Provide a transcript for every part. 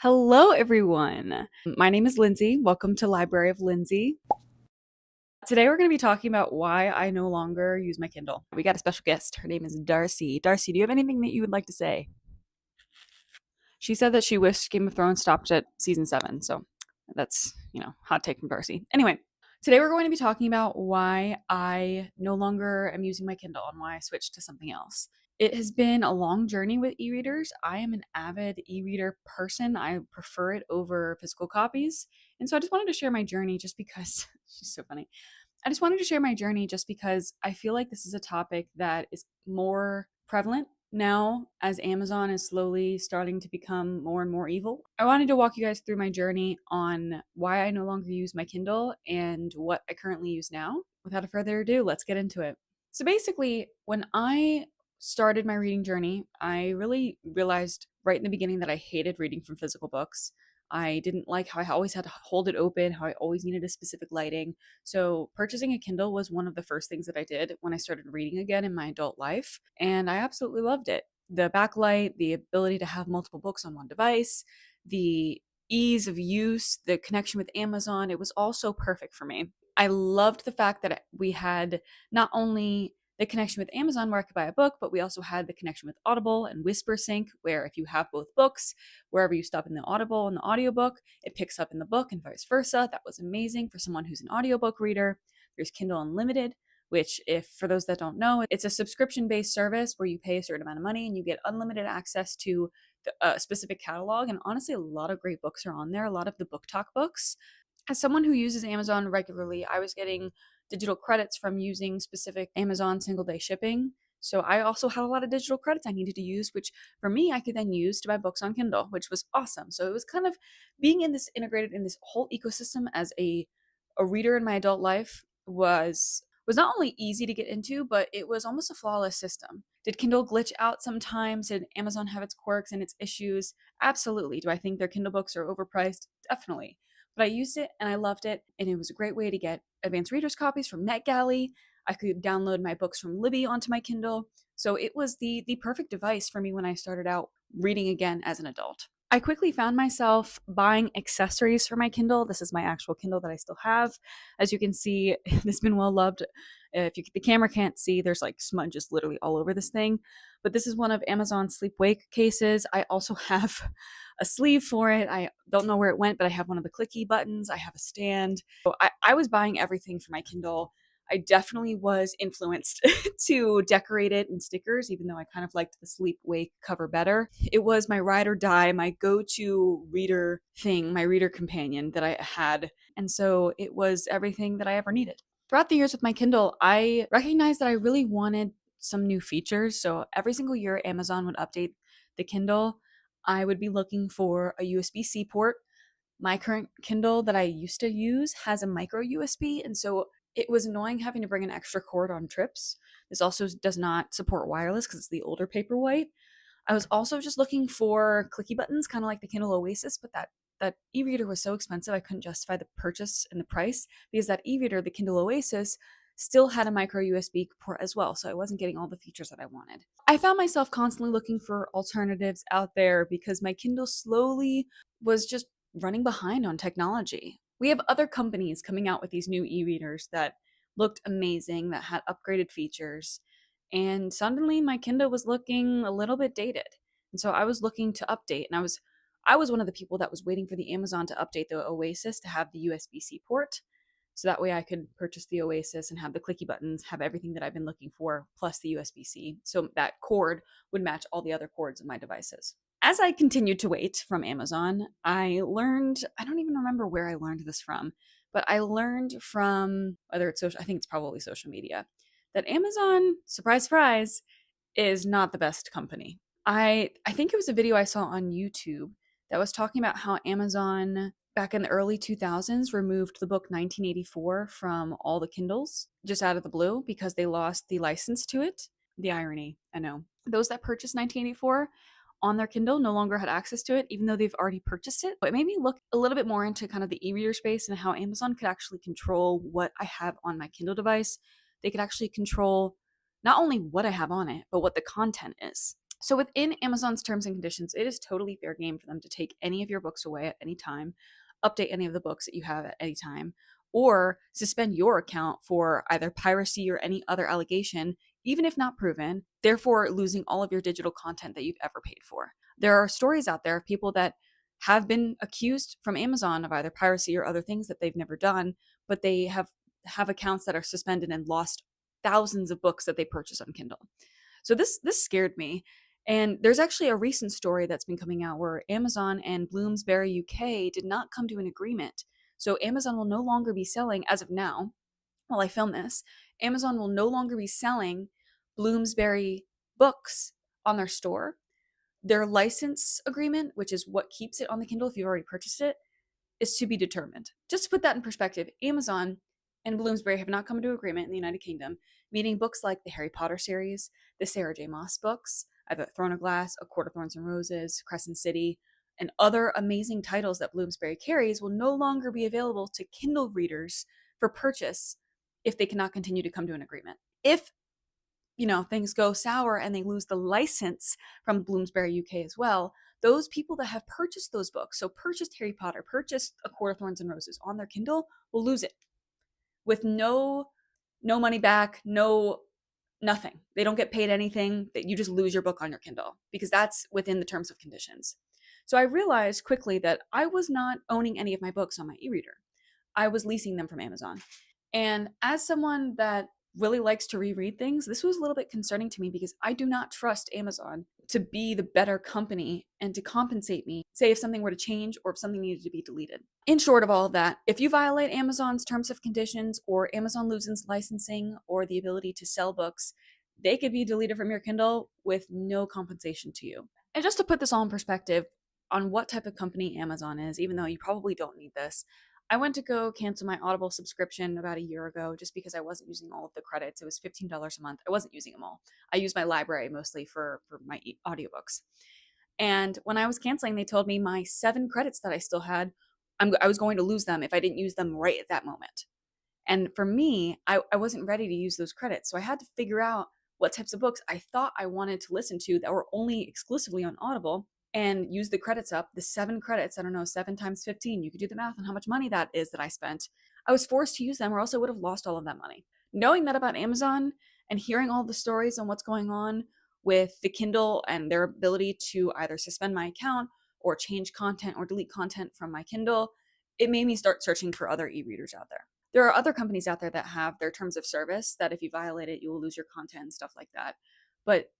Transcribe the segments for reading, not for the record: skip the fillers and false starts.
Hello, everyone. My name is Lindsay. Welcome to Library of Lindsay. Today, we're going to be talking about why I no longer use my Kindle. We got a special guest. Her name is Darcy. Darcy, do you have anything that you would like to say? She said that she wished Game of Thrones stopped at season 7. So that's, hot take from Darcy. Anyway, today we're going to be talking about why I no longer am using my Kindle and why I switched to something else. It has been a long journey with e-readers. I am an avid e-reader person. I prefer it over physical copies. And so I just wanted to share my journey just because she's so funny. I just wanted to share my journey just because I feel like this is a topic that is more prevalent now as Amazon is slowly starting to become more and more evil. I wanted to walk you guys through my journey on why I no longer use my Kindle and what I currently use now. Without further ado, let's get into it. So basically, when I started my reading journey, I really realized right in the beginning that I hated reading from physical books. I didn't like how I always had to hold it open, how I always needed a specific lighting. So, purchasing a Kindle was one of the first things that I did when I started reading again in my adult life, and I absolutely loved it. The backlight, the ability to have multiple books on one device, the ease of use, the connection with Amazon, it was all so perfect for me. I loved the fact that we had not only the connection with Amazon where I could buy a book, but we also had the connection with Audible and WhisperSync, where if you have both books, wherever you stop in the Audible and the audiobook, it picks up in the book and vice versa. That was amazing for someone who's an audiobook reader. There's Kindle Unlimited, which, if for those that don't know, it's a subscription-based service where you pay a certain amount of money and you get unlimited access to a specific catalog. And honestly, a lot of great books are on there, a lot of the book talk books. As someone who uses Amazon regularly, I was getting digital credits from using specific Amazon single day shipping. So I also had a lot of digital credits I needed to use, which for me, I could then use to buy books on Kindle, which was awesome. So it was kind of being in this integrated in this whole ecosystem as a reader in my adult life was not only easy to get into, but it was almost a flawless system. Did Kindle glitch out sometimes? Did Amazon have its quirks and its issues? Absolutely. Do I think their Kindle books are overpriced? Definitely. But I used it and I loved it, and it was a great way to get advanced readers copies from NetGalley. I could download my books from Libby onto my Kindle. So it was the perfect device for me when I started out reading again as an adult. I quickly found myself buying accessories for my Kindle. This is my actual Kindle that I still have. As you can see, it's been well loved. If the camera can't see, there's like smudges literally all over this thing. But this is one of Amazon's sleep wake cases. I also have a sleeve for it. I don't know where it went, but I have one of the clicky buttons. I have a stand. So I was buying everything for my Kindle. I definitely was influenced to decorate it in stickers, even though I kind of liked the sleep wake cover better. It was my ride or die, my go-to reader thing, my reader companion that I had. And so it was everything that I ever needed. Throughout the years with my Kindle, I recognized that I really wanted some new features. So every single year, Amazon would update the Kindle. I would be looking for a USB-C port. My current Kindle that I used to use has a micro USB, and so it was annoying having to bring an extra cord on trips. This also does not support wireless because it's the older Paperwhite. I was also just looking for clicky buttons, kind of like the Kindle Oasis, but that e-reader was so expensive I couldn't justify the purchase and the price because that e-reader, the Kindle Oasis, still had a micro USB port as well, so I wasn't getting all the features that I wanted. I found myself constantly looking for alternatives out there because my Kindle slowly was just running behind on technology. We have other companies coming out with these new e-readers that looked amazing, that had upgraded features, and suddenly my Kindle was looking a little bit dated. And so I was looking to update, and I was one of the people that was waiting for the Amazon to update the Oasis to have the USB-C port. So that way I could purchase the Oasis and have the clicky buttons, have everything that I've been looking for, plus the USB-C. So that cord would match all the other cords of my devices. As I continued to wait from Amazon, I learned, I don't even remember where I learned this from, but I learned from, whether it's social, I think it's probably social media, that Amazon, surprise, surprise, is not the best company. I think it was a video I saw on YouTube that was talking about how Amazon back in the early 2000s removed the book 1984 from all the Kindles just out of the blue because they lost the license to it. The irony, I know. Those that purchased 1984 on their Kindle no longer had access to it, even though they've already purchased it. But it made me look a little bit more into kind of the e-reader space and how Amazon could actually control what I have on my Kindle device. They could actually control not only what I have on it, but what the content is. So within Amazon's terms and conditions, it is totally fair game for them to take any of your books away at any time, update any of the books that you have at any time, or suspend your account for either piracy or any other allegation, even if not proven, therefore losing all of your digital content that you've ever paid for. There are stories out there of people that have been accused from Amazon of either piracy or other things that they've never done, but they have accounts that are suspended and lost thousands of books that they purchased on Kindle. So this scared me. And there's actually a recent story that's been coming out where Amazon and Bloomsbury UK did not come to an agreement. So Amazon will no longer be selling, as of now, while I film this, Amazon will no longer be selling Bloomsbury books on their store. Their license agreement, which is what keeps it on the Kindle if you've already purchased it, is to be determined. Just to put that in perspective, Amazon and Bloomsbury have not come to agreement in the United Kingdom, meaning books like the Harry Potter series, the Sarah J. Maas books, I've got Throne of Glass, A Court of Thorns and Roses, Crescent City, and other amazing titles that Bloomsbury carries will no longer be available to Kindle readers for purchase if they cannot continue to come to an agreement. If things go sour and they lose the license from Bloomsbury UK as well, those people that have purchased those books, so purchased Harry Potter, purchased A Court of Thorns and Roses on their Kindle, will lose it with no money back, nothing. They don't get paid anything. That you just lose your book on your Kindle because that's within the terms of conditions. So I realized quickly that I was not owning any of my books on my e-reader. I was leasing them from Amazon. And as someone that really likes to reread things, this was a little bit concerning to me because I do not trust Amazon to be the better company and to compensate me, say if something were to change or if something needed to be deleted. In short of all of that, if you violate Amazon's terms of conditions or Amazon loses licensing or the ability to sell books, they could be deleted from your Kindle with no compensation to you. And just to put this all in perspective on what type of company Amazon is, even though you probably don't need this, I went to go cancel my Audible subscription about a year ago just because I wasn't using all of the credits. It was $15 a month. I wasn't using them all. I use my library mostly for my audiobooks. And when I was canceling, they told me my 7 credits that I still had, I was going to lose them if I didn't use them right at that moment. And for me, I wasn't ready to use those credits. So I had to figure out what types of books I thought I wanted to listen to that were only exclusively on Audible and use the credits up, the 7 credits, I don't know, 7 times 15. You could do the math on how much money that is that I spent. I was forced to use them or else I would have lost all of that money. Knowing that about Amazon and hearing all the stories on what's going on with the Kindle and their ability to either suspend my account or change content or delete content from my Kindle, it made me start searching for other e-readers out there. There are other companies out there that have their terms of service that if you violate it, you will lose your content and stuff like that. But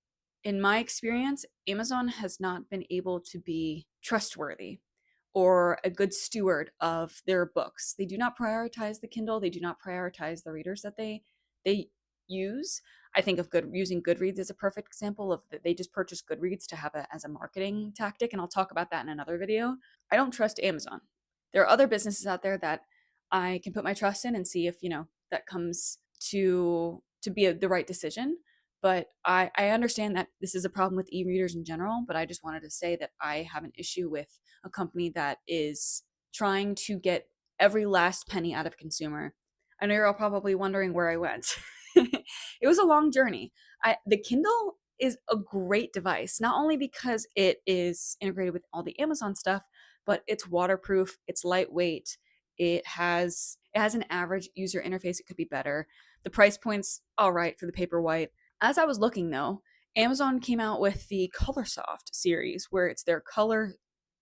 in my experience, Amazon has not been able to be trustworthy or a good steward of their books. They do not prioritize the Kindle. They do not prioritize the readers that they use. I think of using Goodreads as a perfect example of that. They just purchased Goodreads to have it as a marketing tactic, and I'll talk about that in another video. I don't trust Amazon. There are other businesses out there that I can put my trust in and see if that comes to be the right decision. But I understand that this is a problem with e-readers in general, but I just wanted to say that I have an issue with a company that is trying to get every last penny out of a consumer. I know you're all probably wondering where I went. It was a long journey. The Kindle is a great device, not only because it is integrated with all the Amazon stuff, but it's waterproof, it's lightweight, it has an average user interface. It could be better. The price point's all right for the Paperwhite. As I was looking though, Amazon came out with the Colorsoft series where it's their color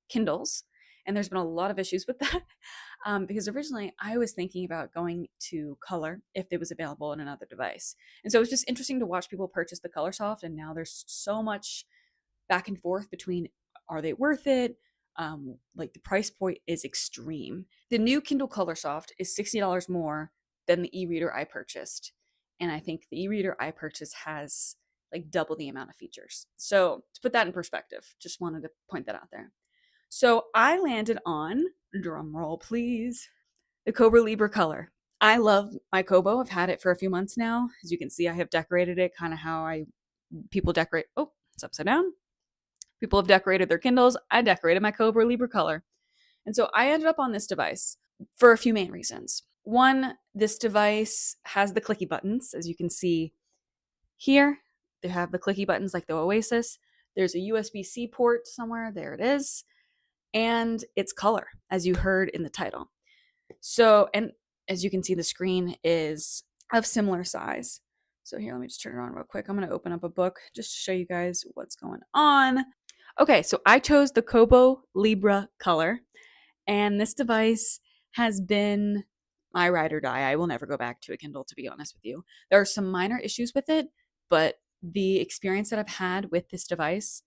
Kindles. And there's been a lot of issues with that because originally I was thinking about going to color if it was available in another device. And so it was just interesting to watch people purchase the Colorsoft. And now there's so much back and forth between are they worth it? Like the price point is extreme. The new Kindle Colorsoft is $60 more than the e-reader I purchased. And I think the e-reader I purchased has like double the amount of features. So to put that in perspective, just wanted to point that out there. So I landed on, drum roll please, the Kobo Libra Color. I love my Kobo. I've had it for a few months now. As you can see, I have decorated it kind of how people decorate. Oh, it's upside down. People have decorated their Kindles. I decorated my Kobo Libra Color. And so I ended up on this device for a few main reasons. One, this device has the clicky buttons. As you can see here, they have the clicky buttons like the Oasis. There's a USB-C port somewhere. There it is. And it's color, as you heard in the title. So, and as you can see, the screen is of similar size. So here, let me just turn it on real quick. I'm going to open up a book just to show you guys what's going on. Okay, so I chose the Kobo Libra color, and this device has been my ride or die. I will never go back to a Kindle, to be honest with you. There are some minor issues with it, but the experience that I've had with this device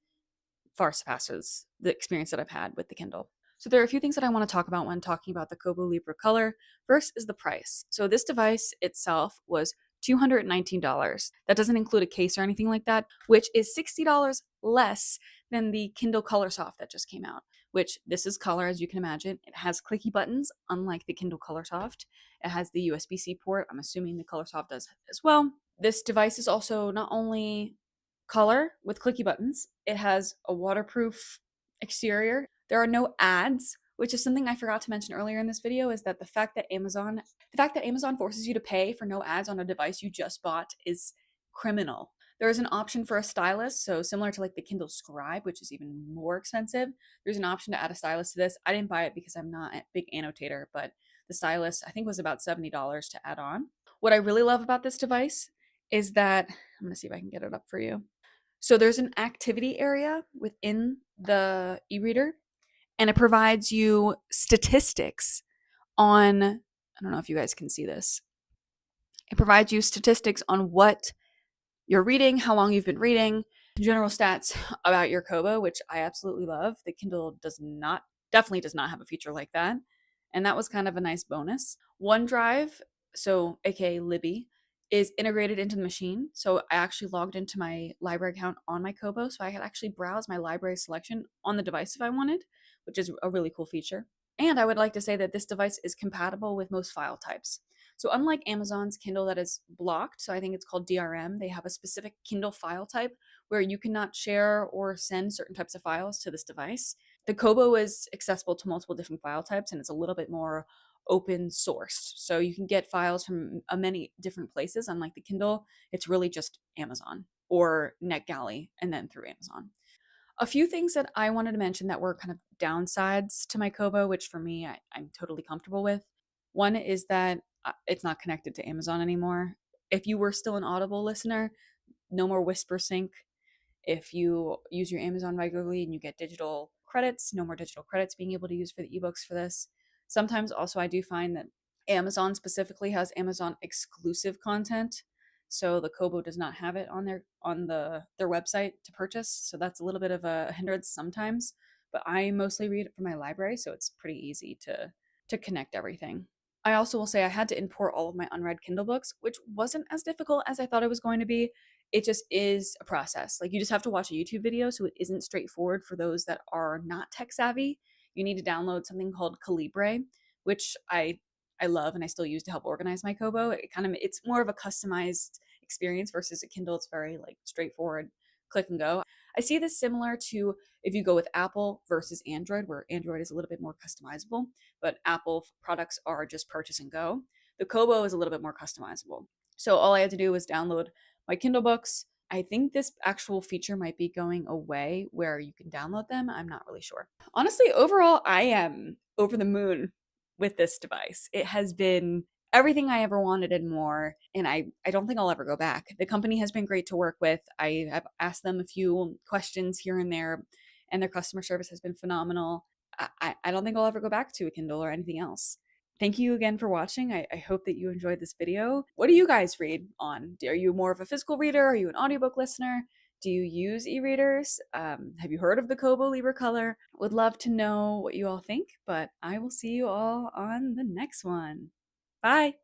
far surpasses the experience that I've had with the Kindle. So there are a few things that I want to talk about when talking about the Kobo Libra Color. First is the price. So this device itself was $219. That doesn't include a case or anything like that, which is $60 less than the Kindle Color Soft that just came out, which this is color, as you can imagine. It has clicky buttons, unlike the Kindle Color Soft. It has the USB-C port. I'm assuming the Color Soft does as well. This device is also not only color with clicky buttons, it has a waterproof exterior. There are no ads, which is something I forgot to mention earlier in this video, is that the fact that Amazon forces you to pay for no ads on a device you just bought is criminal. There is an option for a stylus, so similar to like the Kindle Scribe, which is even more expensive. There's an option to add a stylus to this. I didn't buy it because I'm not a big annotator, but the stylus I think was about $70 to add on. What I really love about this device is that, I'm gonna see if I can get it up for you. So there's an activity area within the e-reader, and it provides you statistics on, I don't know if you guys can see this. It provides you statistics on what you're reading, how long you've been reading, general stats about your Kobo, which I absolutely love. The Kindle definitely does not have a feature like that. And that was kind of a nice bonus. OneDrive, so aka Libby, is integrated into the machine. So I actually logged into my library account on my Kobo, so I could actually browse my library selection on the device if I wanted, which is a really cool feature. And I would like to say that this device is compatible with most file types. So unlike Amazon's Kindle that is blocked, so I think it's called DRM, they have a specific Kindle file type where you cannot share or send certain types of files to this device. The Kobo is accessible to multiple different file types, and it's a little bit more open sourced. So you can get files from many different places. Unlike the Kindle, it's really just Amazon or NetGalley and then through Amazon. A few things that I wanted to mention that were kind of downsides to my Kobo, which for me, I'm totally comfortable with. One is that it's not connected to Amazon anymore. If you were still an Audible listener, no more Whisper Sync. If you use your Amazon regularly and you get digital credits, no more digital credits being able to use for the ebooks for this. Sometimes also I do find that Amazon specifically has Amazon exclusive content. So the Kobo does not have it on their website to purchase. So that's a little bit of a hindrance sometimes. But I mostly read it from my library, so it's pretty easy to connect everything. I also will say I had to import all of my unread Kindle books, which wasn't as difficult as I thought it was going to be. It just is a process. Like, you just have to watch a YouTube video, so it isn't straightforward for those that are not tech savvy. You need to download something called Calibre, which I love and I still use to help organize my Kobo. It's more of a customized experience versus a Kindle. It's very like straightforward, click and go. I see this similar to if you go with Apple versus Android, where Android is a little bit more customizable, but Apple products are just purchase and go. The Kobo is a little bit more customizable. So all I had to do was download my Kindle books. I think this actual feature might be going away where you can download them. I'm not really sure. Honestly, overall, I am over the moon with this device. It has been everything I ever wanted and more, and I don't think I'll ever go back. The company has been great to work with. I have asked them a few questions here and there, and their customer service has been phenomenal. I don't think I'll ever go back to a Kindle or anything else. Thank you again for watching. I hope that you enjoyed this video. What do you guys read on? Are you more of a physical reader? Are you an audiobook listener? Do you use e-readers? Have you heard of the Kobo Libra Color? Would love to know what you all think, but I will see you all on the next one. Bye!